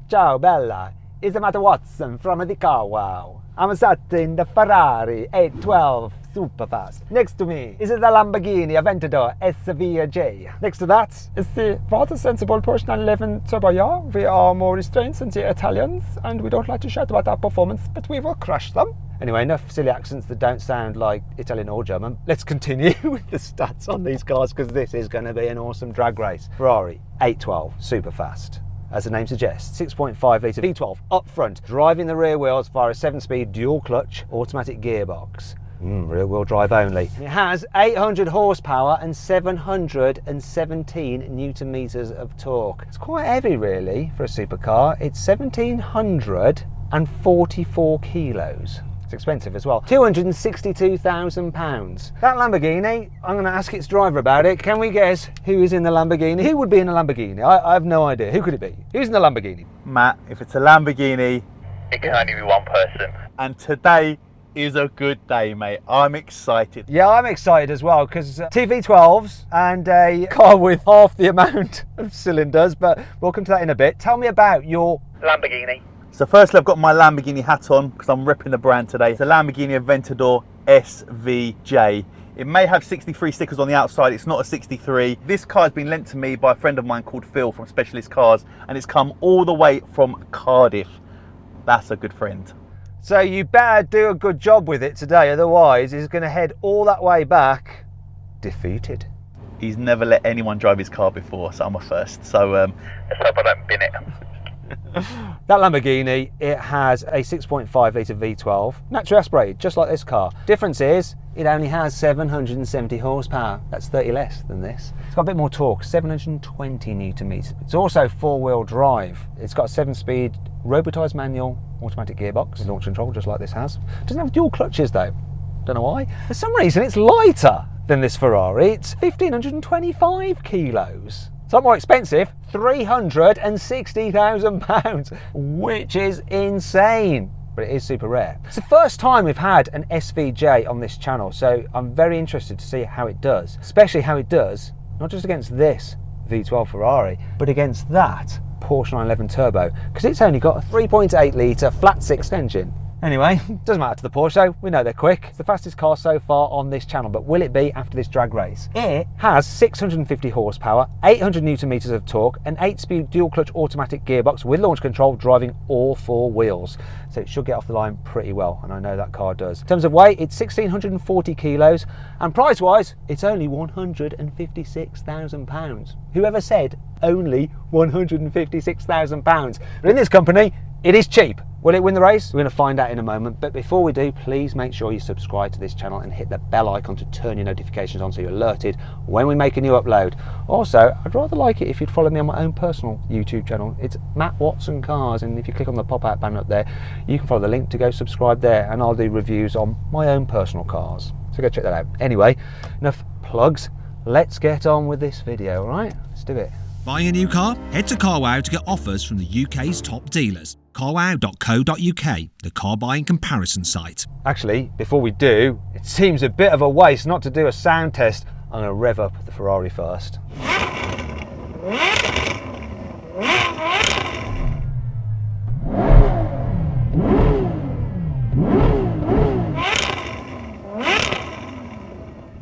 Ciao Bella, it's Matt Watson from the Car Wow. I'm sat in the Ferrari 812 Superfast. Next to me is the Lamborghini Aventador SVJ. Next to that is the rather sensible Porsche 911 Turbo Yaw. We are more restrained than the Italians and we don't like to shout about our performance, but we will crush them. Anyway, enough silly accents that don't sound like Italian or German. Let's continue with the stats on these cars because this is going to be an awesome drag race. Ferrari 812 Superfast. As the name suggests, 6.5 litre V12 up front, driving the rear wheels via a 7-speed dual clutch automatic gearbox. Rear wheel drive only. It has 800 horsepower and 717 newton meters of torque. It's quite heavy really for a supercar. It's 1,744 kilos. It's expensive as well. £262,000. That Lamborghini, I'm going to ask its driver about it. Can we guess who is in the Lamborghini? Who would be in a Lamborghini? I have no idea. Who could it be? Who's in the Lamborghini? Matt, if it's a Lamborghini, it can only be one person. And today is a good day, mate. I'm excited. Yeah, I'm excited as well because TV12s and a car with half the amount of cylinders, but we'll come to that in a bit. Tell me about your Lamborghini. So firstly, I've got my Lamborghini hat on because I'm repping the brand today. It's a Lamborghini Aventador SVJ. It may have 63 stickers on the outside, it's not a 63. This car has been lent to me by a friend of mine called Phil from Specialist Cars, and it's come all the way from Cardiff. That's a good friend. So you better do a good job with it today, otherwise he's going to head all that way back defeated. He's never let anyone drive his car before, so I'm a first. So let's hope I don't bin it. That Lamborghini, it has a 6.5 litre V12, naturally aspirated, just like this car. Difference is, it only has 770 horsepower. That's 30 less than this. It's got a bit more torque, 720 newton meters. It's also four-wheel drive. It's got a 7-speed robotised manual automatic gearbox, launch control, just like this has. Doesn't have dual clutches though. Don't know why. For some reason, it's lighter than this Ferrari. It's 1,525 kilos. It's a lot more expensive, £360,000, which is insane, but it is super rare. It's the first time we've had an SVJ on this channel, so I'm very interested to see how it does, especially how it does, not just against this V12 Ferrari, but against that Porsche 911 Turbo, because it's only got a 3.8 litre flat-six engine. Anyway, doesn't matter to the Porsche though, we know they're quick. It's the fastest car so far on this channel, but will it be after this drag race? It has 650 horsepower, 800 newton meters of torque, an 8-speed dual clutch automatic gearbox with launch control driving all four wheels. So it should get off the line pretty well, and I know that car does. In terms of weight, it's 1,640 kilos, and price-wise, it's only £156,000. Whoever said only £156,000? But in this company, it is cheap. Will it win the race? We're going to find out in a moment, but before we do, please make sure you subscribe to this channel and hit the bell icon to turn your notifications on so you're alerted when we make a new upload. Also, I'd rather like it if you'd follow me on my own personal YouTube channel. It's Matt Watson Cars, and if you click on the pop-out banner up there, you can follow the link to go subscribe there, and I'll do reviews on my own personal cars. So go check that out. Anyway, enough plugs. Let's get on with this video, all right? Let's do it. Buying a new car? Head to CarWow to get offers from the UK's top dealers. carwow.co.uk, the car buying comparison site. Actually, before we do, it seems a bit of a waste not to do a sound test. I'm going to rev up the Ferrari first.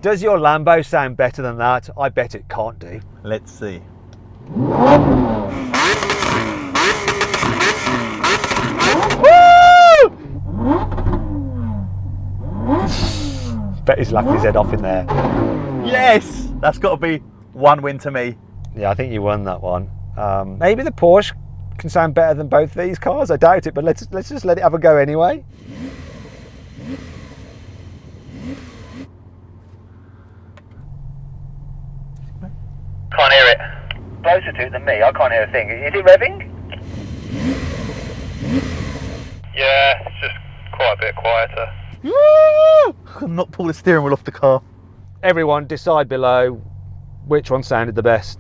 Does your Lambo sound better than that? I bet it can't do. let's see. Bet he's laughing his head off in there. Yes! That's got to be one win to me. Yeah, I think you won that one. Maybe the Porsche can sound better than both these cars. I doubt it, but let's just let it have a go anyway. Can't hear it. Closer to it than me, I can't hear a thing. Is it revving? Yeah, it's just quite a bit quieter. I could not pull the steering wheel off the car. Everyone decide below which one sounded the best.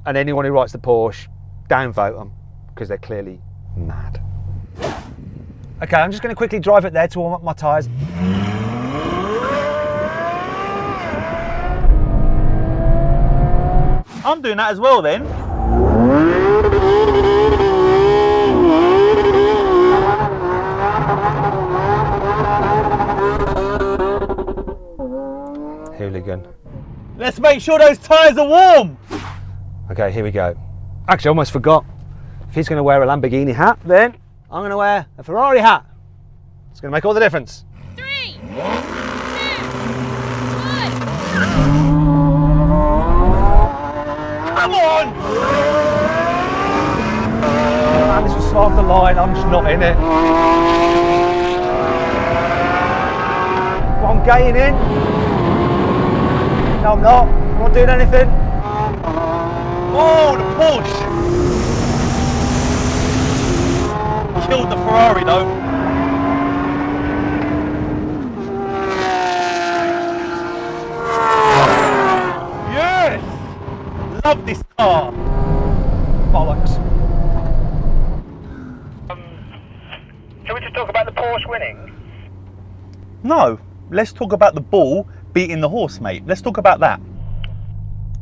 And anyone who writes the Porsche, downvote them, because they're clearly mad. Okay, I'm just going to quickly drive it there to warm up my tyres. I'm doing that as well then. let's make sure those tyres are warm. Okay, here we go. Actually, I almost forgot. If he's going to wear a Lamborghini hat, then I'm going to wear a Ferrari hat. It's going to make all the difference. 3, 2, 1. Come on! Man, this was off the line. I'm just not in it. But I'm getting in. No, I'm not. I'm not doing anything. Oh, the Porsche! Killed the Ferrari though. Yes! Love this car. Bollocks. Shall we just talk about the Porsche winning? No, let's talk about the bull beating the horse, mate. Let's talk about that.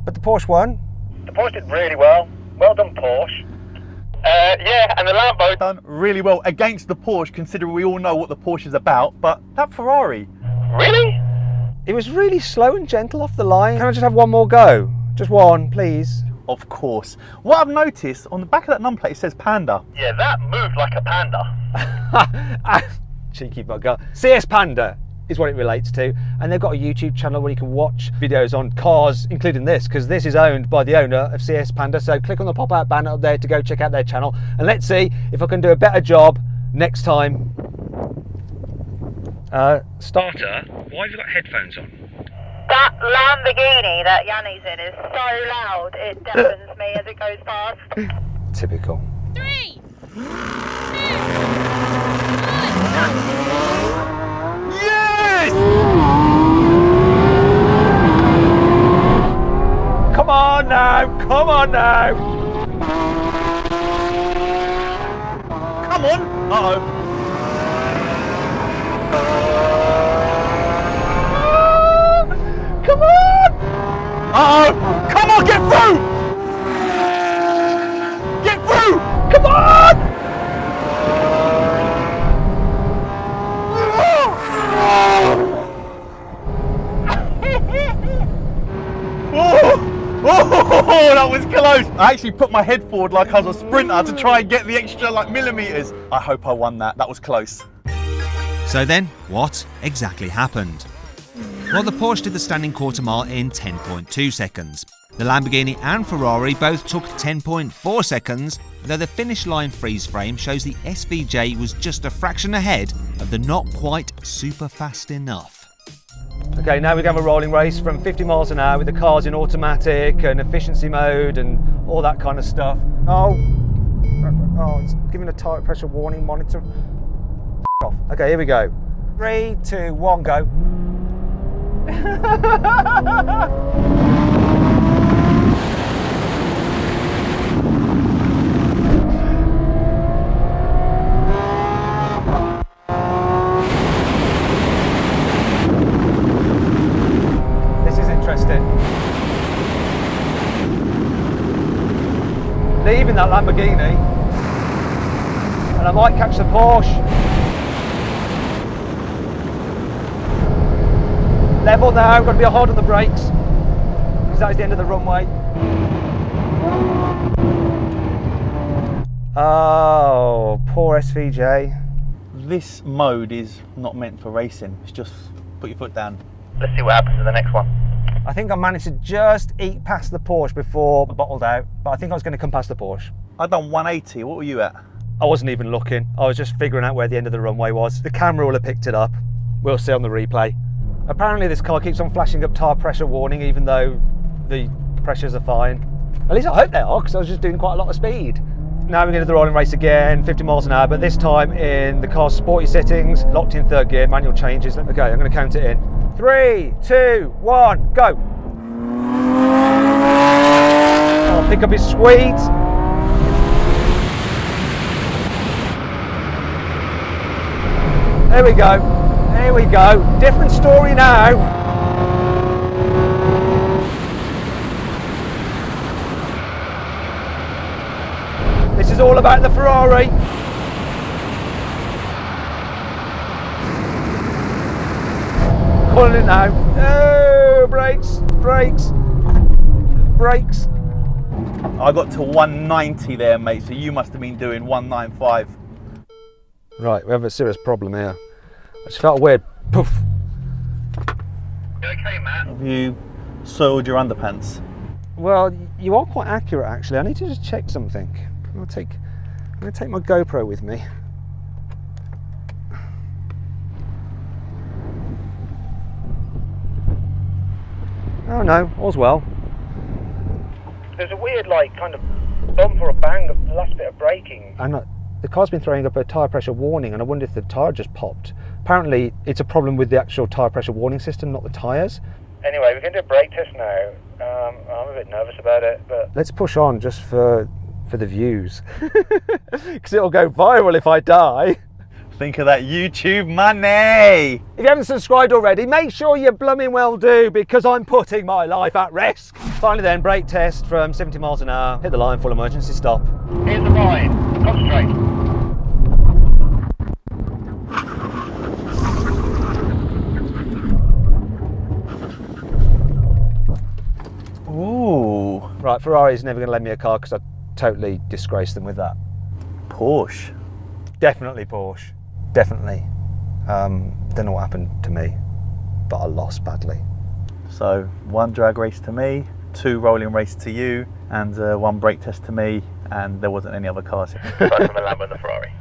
But the Porsche won. The Porsche did really well. Well done, Porsche. Yeah, and the Lambo. Done really well against the Porsche, considering we all know what the Porsche is about. But that Ferrari, Really? It was really slow and gentle off the line. Can I just have one more go? Just one, please. of course. What I've noticed on the back of that number plate, it says Panda. Yeah, that moved like a panda. Cheeky bugger. CS Panda is what it relates to, and they've got a YouTube channel where you can watch videos on cars, including this, because this is owned by the owner of CS Panda. So click on the pop-out banner up there to go check out their channel, and let's see if I can do a better job next time. Starter, why have you got headphones on? That Lamborghini that Yanni's in is so loud, it deafens me as it goes past. Typical. 3, 2, 1. Yes! Come on now, come on now. Come on! Uh-oh. Come on! Uh-oh! Come on, get through! Get through! Come on! Oh, that was close! I actually put my head forward like I was a sprinter to try and get the extra millimeters. I hope I won that. That was close. So then, what exactly happened? Well, the Porsche did the standing quarter mile in 10.2 seconds. The Lamborghini and Ferrari both took 10.4 seconds, though the finish line freeze frame shows the SVJ was just a fraction ahead of the not quite super fast enough. Okay, now we're going to have a rolling race from 50 miles an hour with the cars in automatic and efficiency mode and all that kind of stuff. Oh, it's giving a tire pressure warning monitor. Off. Okay, here we go. 3, 2, 1, go. This is interesting. Leaving that Lamborghini, and I might catch the Porsche. Level now, got to be hard on the brakes, because that is the end of the runway. Oh, poor SVJ. This mode is not meant for racing. It's just put your foot down. Let's see what happens in the next one. I think I managed to just eke past the Porsche before I bottled out, but I think I was going to come past the Porsche. I done 180. What were you at? I wasn't even looking. I was just figuring out where the end of the runway was. The camera will have picked it up. We'll see on the replay. Apparently this car keeps on flashing up tire pressure warning even though the pressures are fine. At least I hope they are, because I was just doing quite a lot of speed. Now we're going to do the rolling race again, 50 miles an hour, but this time in the car's sporty settings, locked in third gear, manual changes. Okay, I'm going to count it in. 3, 2, 1, go! Oh, pickup is sweet. There we go. There we go. Different story now. This is all about the Ferrari. Calling it now. Oh, brakes, brakes, brakes. I got to 190 there, mate, so you must have been doing 195. Right, we have a serious problem here. I just felt a weird poof. You okay, Matt? Have you soiled your underpants? Well, you are quite accurate actually. I need to just check something. I'm gonna take my GoPro with me. Oh no, all's well. There's a weird, like, kind of bump or a bang of the last bit of braking. And the car's been throwing up a tyre pressure warning, and I wonder if the tyre just popped. Apparently, it's a problem with the actual tyre pressure warning system, not the tyres. Anyway, we can do a brake test now. I'm a bit nervous about it, but Let's push on just for the views, because it'll go viral if I die. Think of that YouTube money! If you haven't subscribed already, make sure you blooming well do, because I'm putting my life at risk. Finally then, brake test from 70 miles an hour. Hit the line, full emergency stop. here's the line. Concentrate. Ooh, Right, Ferrari's never going to lend me a car because I totally disgraced them with that. Porsche. Definitely Porsche. Definitely. Don't know what happened to me, but I lost badly. So 1 drag race to me, 2 rolling race to you, and 1 brake test to me, and there wasn't any other cars. Aside from the Lambo and the Ferrari.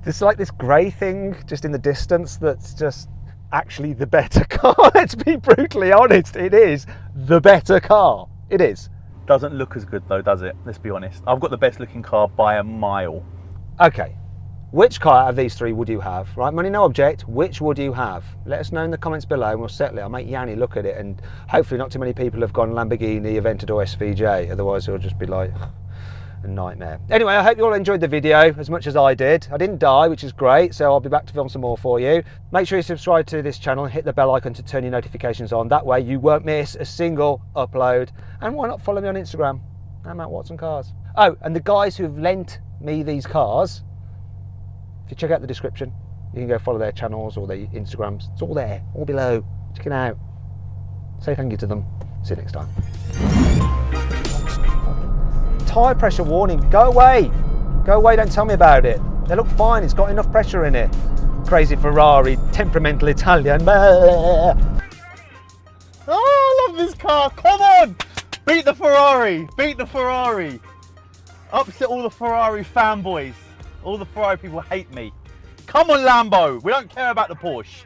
There's like this grey thing just in the distance that's just actually the better car. Let's be brutally honest, it is the better car. It is. Doesn't look as good though, does it? Let's be honest. I've got the best looking car by a mile. Okay, which car out of these 3 would you have? Right, money no object, which would you have? Let us know in the comments below and we'll settle it. I'll make Yanni look at it, and hopefully not too many people have gone Lamborghini Aventador SVJ, otherwise it'll just be like a nightmare. Anyway, I hope you all enjoyed the video as much as I did. I didn't die, which is great, so I'll be back to film some more for you. Make sure you subscribe to this channel and hit the bell icon to turn your notifications on. That way you won't miss a single upload. And why not follow me on Instagram? I'm at Watson Cars. Oh, and the guys who've lent me these cars, if you check out the description, you can go follow their channels or their Instagrams. It's all there, all below. Check it out. Say thank you to them. See you next time. Tyre pressure warning, go away. Go away, don't tell me about it. They look fine, it's got enough pressure in it. Crazy Ferrari, temperamental Italian. Oh, Oh, I love this car. Come on. Beat the Ferrari. Beat the Ferrari. Upset all the Ferrari fanboys. All the Ferrari people hate me. Come on, Lambo. We don't care about the Porsche.